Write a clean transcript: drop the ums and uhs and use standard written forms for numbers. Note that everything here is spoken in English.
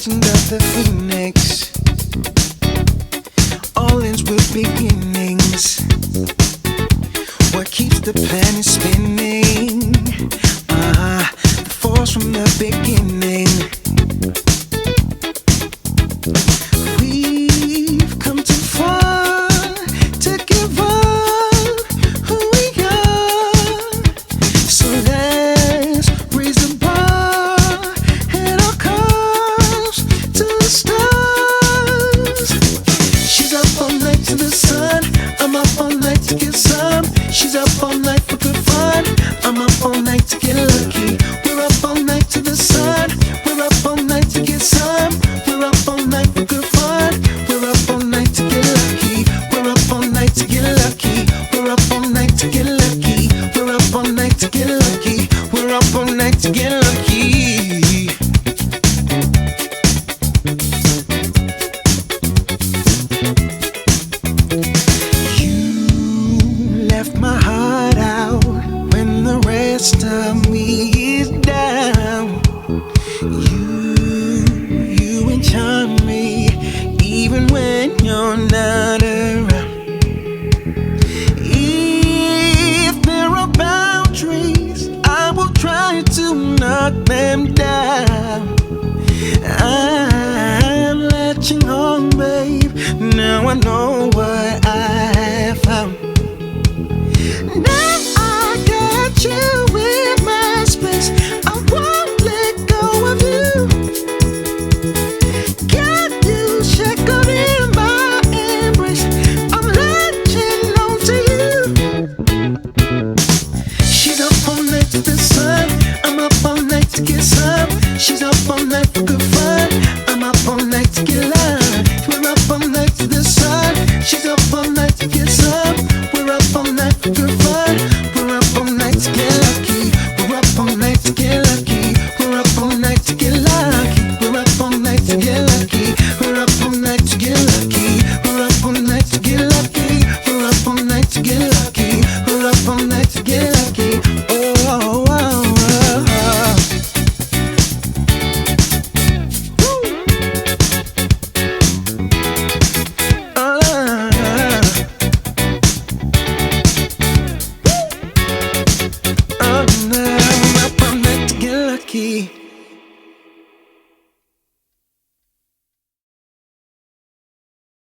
legend of the phoenix. All ends with beginnings. What keeps the planet spinning? The force from the beginning. We've come too far to give up who we are. So let's raise the bar and our cups to the stars. She's up all night to the sun. I'm up all night to get some. She's up all night for good fun. I'm up all night to get lucky. We're up all night to the sun. We're up all night to get some. We're up all night for good fun. We're up all night to get lucky. We're up all night to get lucky. We're up all night to get lucky. We're up all night to get lucky. We're up all night to get lucky. You left my heart out when the rest of me is down. You enchant me even when you're not around. If there are boundaries, I will try to knock them down. I'm latching on, babe. Now I know what I found. Now I got you in my space. I won't let go of you. Got you shackled in my embrace. I'm latching on to you. She's up all night to the sun. I'm up all night to get some. She's up all night for good fun. I'm up all night to get love. We're up all night to the sun. She's up all night to get some. We're up all night for good fun. We're up all night to get lucky. We're up all night to get lucky. We're up all night to get lucky. We're up all night to get lucky. We're up all night to get lucky. We're up all night to get lucky. We're up all night to get lucky. We're up all night to get lucky. Oh, oh, oh, oh. Oh, no, I'm up all night to get lucky.